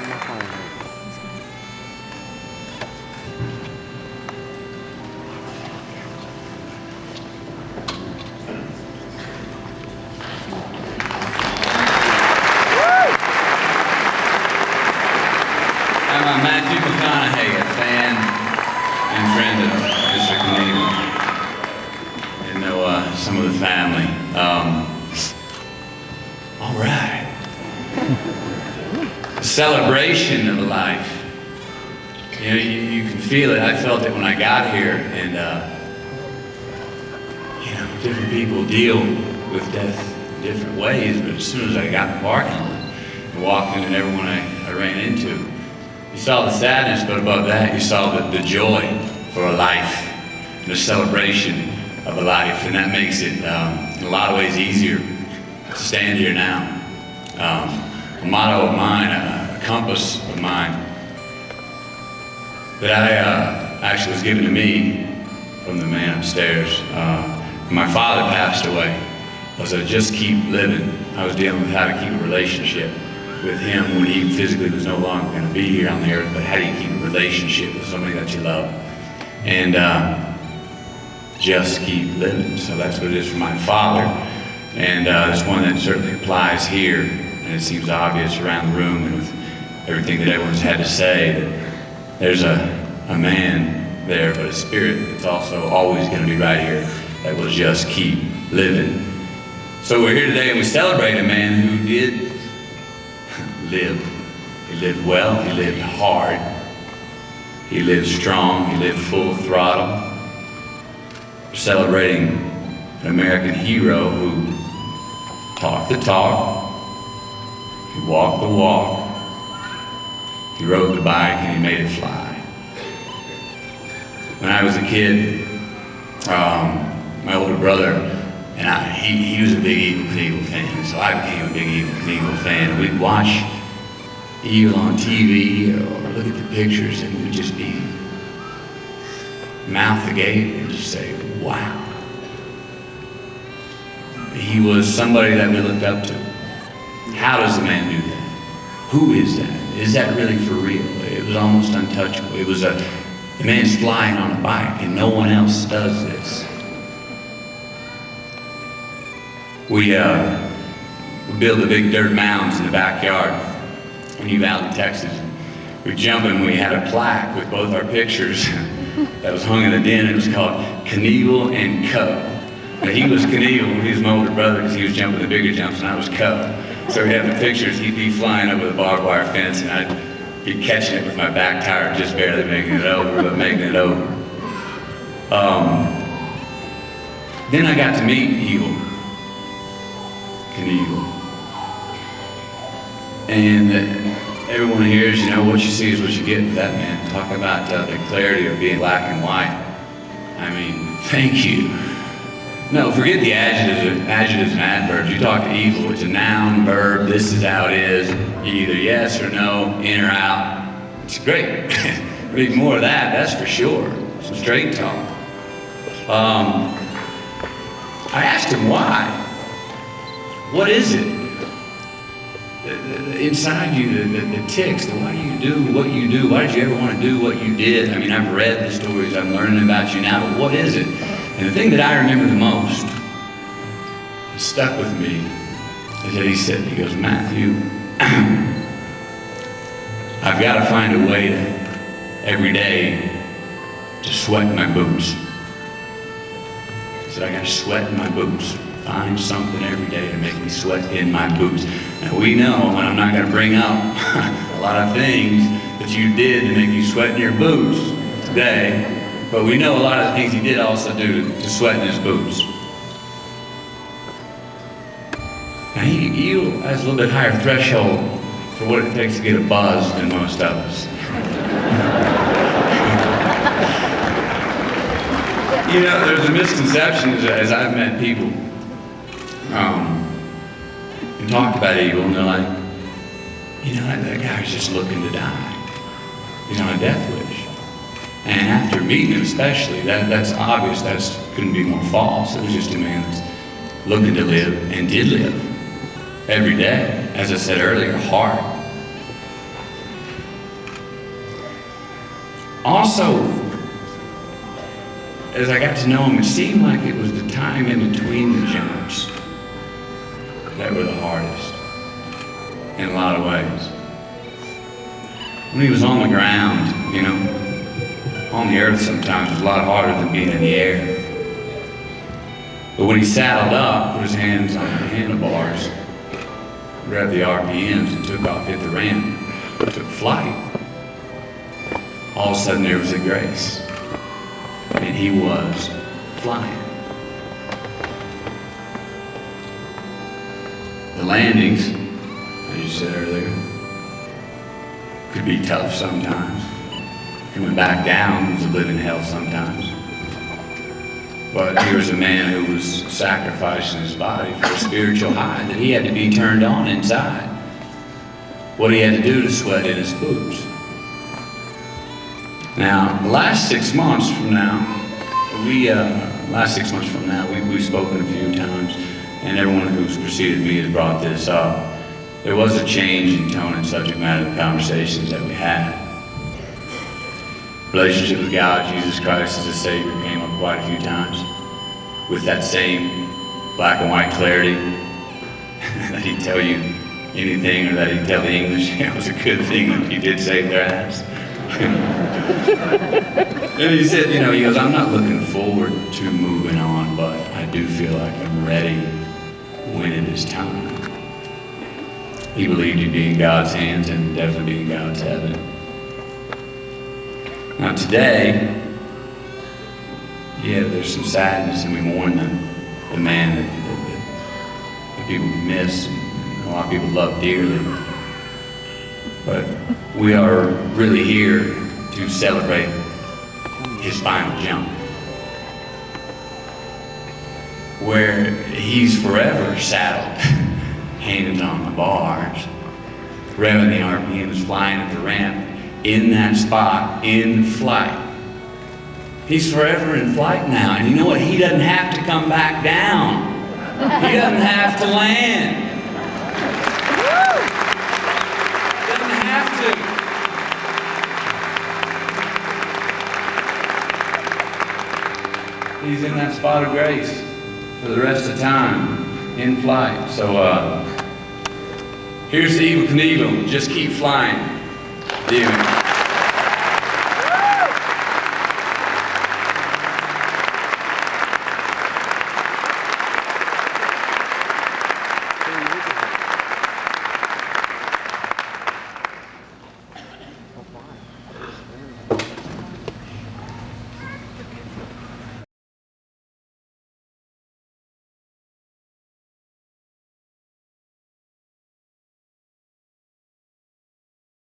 I'm Matthew McConaughey, a fan and friend of Mr. Knievel. And know some of the family. All right. A celebration of a life. You know, you can feel it. I felt it when I got here, and you know, different people deal with death in different ways. But as soon as I got in the parking lot and walked into everyone I ran into, you saw the sadness, but above that, you saw the joy for a life, and the celebration of a life, and that makes it, in a lot of ways, easier to stand here now. A motto of mine, a compass of mine, that I actually was given to me from the man upstairs. When my father passed away, was just keep living. I was dealing with how to keep a relationship with him when he physically was no longer going to be here on the earth, but how do you keep a relationship with somebody that you love? And just keep living. So that's what it is for my father. And it's one that certainly applies here, and it seems obvious around the room and with everything that everyone's had to say, that there's a man there, but a spirit that's also always going to be right here that will just keep living. So we're here today and we celebrate a man who did live. He lived well, he lived hard, he lived strong, he lived full throttle. We're celebrating an American hero who talked the talk, he walked the walk, he rode the bike, and he made it fly. When I was a kid, my older brother and he was a big Evel Knievel fan, so I became a big Evel Knievel fan. We'd watch Evel on TV or look at the pictures, and we'd just be mouth agape and just say, wow. He was somebody that we looked up to. How does a man do that? Who is that? Is that really for real? It was almost untouchable. It was the man's flying on a bike, and no one else does this. We built the big dirt mounds in the backyard in Eulogy, Texas. We jumped and we had a plaque with both our pictures that was hung in the den. It was called Knievel and Co. Now, he was Knievel, he was my older brother because he was jumping the bigger jumps, and I was Co. So we had the pictures. He'd be flying over the barbed wire fence, and I'd be catching it with my back tire, just barely making it over, but making it over. Then I got to meet Evel Knievel. And everyone hears, you know, what you see is what you get with that man. Talk about the clarity of being black and white. I mean, thank you. No, forget the adjectives and adverbs. You talk to Evel, it's a noun, verb, this is how it is. Either yes or no, in or out. It's great. Read more of that, that's for sure. Some straight talk. I asked him why. What is it? Inside you, the ticks, why do you do what you do? Why did you ever want to do what you did? I mean, I've read the stories, I'm learning about you now, but what is it? And the thing that I remember the most, it stuck with me, is that he said, he goes, Matthew, I've got to find a way to, every day, to sweat in my boots. He said, I got to sweat in my boots. Find something every day to make me sweat in my boots. Now we know, and I'm not going to bring up a lot of things that you did to make you sweat in your boots today, but we know a lot of the things he did also do to sweat in his boots. Now he has a little bit higher threshold for what it takes to get a buzz than most of us. You know, there's a misconception as I've met people and talked about Evel, and they're like, you know, that guy's just looking to die. He's on a death wish. And after meeting him especially, that's obvious, that couldn't be more false. It was just a man that's looking to live and did live every day. As I said earlier, hard. Also, as I got to know him, it seemed like it was the time in between the jumps that were the hardest, in a lot of ways. When he was on the ground, you know, on the earth sometimes was a lot harder than being in the air. But when he saddled up, put his hands on the handlebars, grabbed the RPMs and took off, hit the ramp, took flight, all of a sudden there was a grace. And he was flying. The landings, as you said earlier, could be tough sometimes. Coming back down was a living hell sometimes. But here's a man who was sacrificing his body for a spiritual high that he had to be turned on inside. What he had to do to sweat in his boots. Now, the last 6 months from now, we've spoken a few times, and everyone who's preceded me has brought this up. There was a change in tone and subject matter of the conversations that we had. Relationship with God, Jesus Christ as a Savior came up quite a few times with that same black and white clarity that he'd tell you anything or that he'd tell the English. It was a good thing that he did save their ass. And he said, you know, he goes, I'm not looking forward to moving on, but I do feel like I'm ready when it is time. He believed he'd be in God's hands and definitely be in God's heaven. Now today, yeah, there's some sadness and we mourn the man that people miss and a lot of people love dearly. But we are really here to celebrate his final jump, where he's forever saddled, hands on the bars, revving the RPMs, flying at the ramp, in that spot, in flight. He's forever in flight now, and you know what? He doesn't have to come back down. He doesn't have to land. Doesn't have to. He's in that spot of grace for the rest of the time, in flight. So here's the Evel Knievel. Just keep flying. Dude.